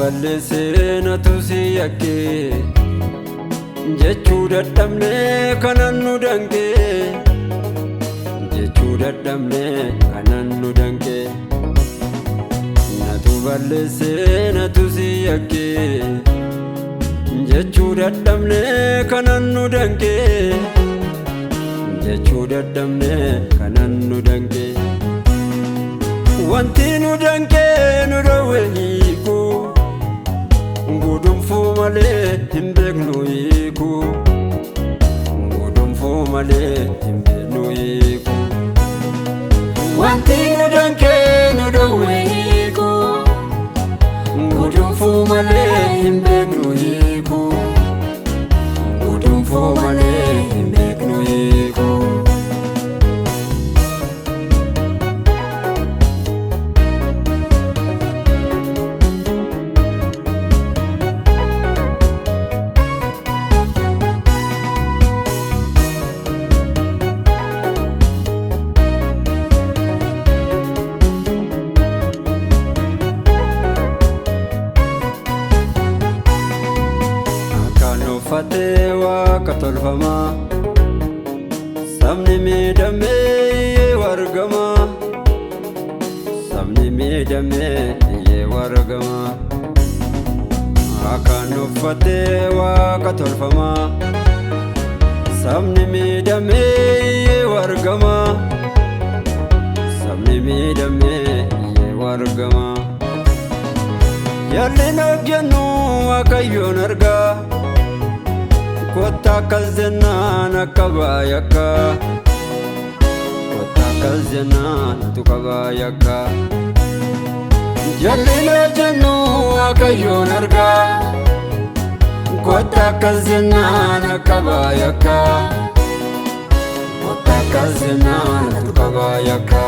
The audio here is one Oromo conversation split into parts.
balleessee natu si yakkee jechuu dadhabnee kanan nu danqee jechuu dadhabnee kanan nu danqee natu balleessee natu si yakkee jechuu dadhabnee kanan nu danqee jechuu dadhabnee kanan nu danqee wanti nu danqee nu dhowwe hiikuu gudunfuu malee hin beeknu hiikuu gudunfuu malee hin beeknu hiikuu wanti nu danqee nu dhowwe hiikuu gudunfuu malee hin beeknu hiikuu gudunfuu malee hin beeknu hiikuu. Uffatee waaqa tolfamaa sabni miidhamee wargamaa sabni miidhamee wargamaa akkaan uffatee waaqa tolfamaa sabni miidhamee wargamaa sabni miidhamee wargamaa yaalli hojjennu waaqayyoon argaa Kota kalzenan akabayaka Kota kalzenan tukabayaka Jalila janu akayon arga Kota kalzenan akabayaka Kota kalzenan tukabayaka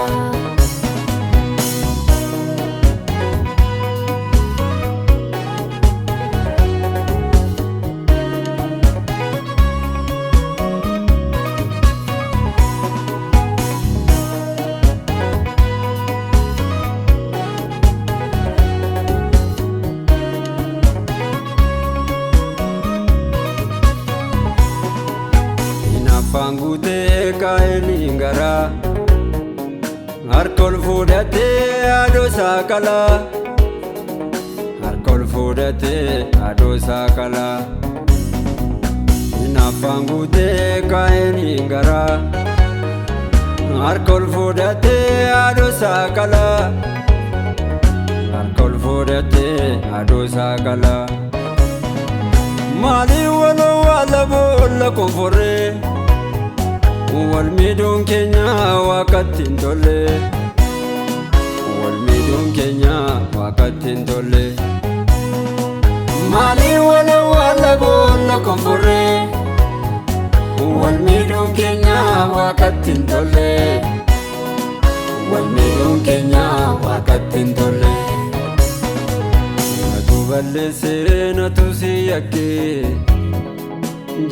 Fangute kaini gara Harkol fudate ado sakala Harkol fudate ado sakala Ina fangute kaini gara Harkol fudate ado sakala Harkol fudate ado sakala Mali walo wala bolla kofore Walmidun Kenya wakatin tole Walmidun Kenya wakatin tole Mali wala wala bolla konfore Walmidun Kenya wakatin tole Walmidun Kenya wakatin tole Natu balleessee natu si yakkee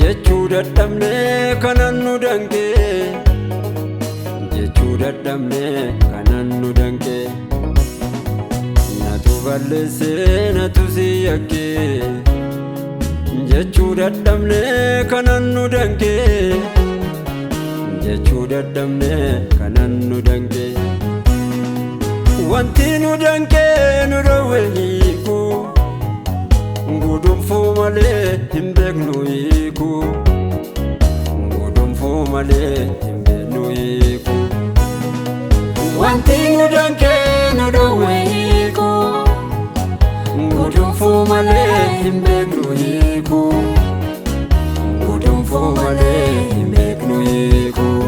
jechuu dadhabnee kanan nu danqee jechuu dadhabnee kanan nu danqee natu balleessee natu si yakkee jechuu dadhabnee kanan nu danqee jechuu dadhabnee kanan nu danqee wanti nu danqee nu dhowwe hiikuu gudunfuu malee hin beeknu hiikuu gudunfuu malee hin beeknu hiikuu wanti nu danqee nu dhowwe hiikuu gudunfuu malee hin beeknu hiikuu gudunfuu malee hin beeknu hiikuu.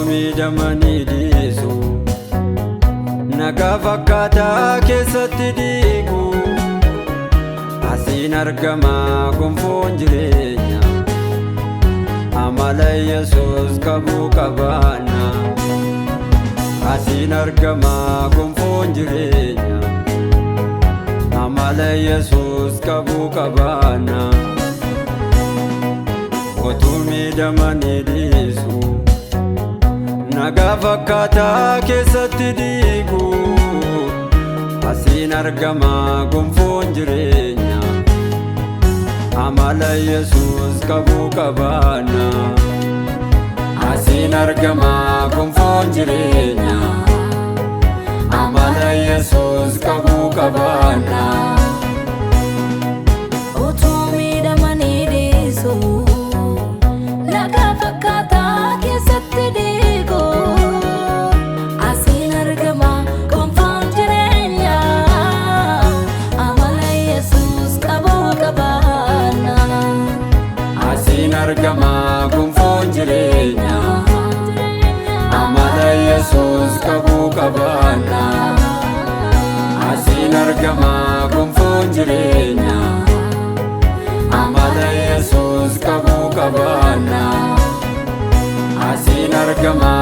Miidhamanii dhiisu nagaa fakkaataa keessatti dhiigu asiin argama gonfoon jireenya amala Yesuus qabuu qabaanna. Asiin argama gonfoon jireenya, amala Yesuus qabuu qabaanna. Otuu miidhamanii dhiisu, nagaa fakkaataa keessatti dhiigu. Asiin argama gonfoon jireenya, amala Yesuus qabuu qabaanna. Asiin argama gonfoon jireenya, amala Yesuus qabuu qabaanna. Otuu miidhamanii dhiisu, nagaa fakkaataa keessatti dhiigu. Asiin argama gonfoon jireenya, amala Yesuus qabuu qabaanna. Asiin argama gonfoon jireenya, amala Yesuus qabuu qabaanna. Asiin argama gonfoon jireenya, amala Yesuus qabuu qabaanna. Asiin argama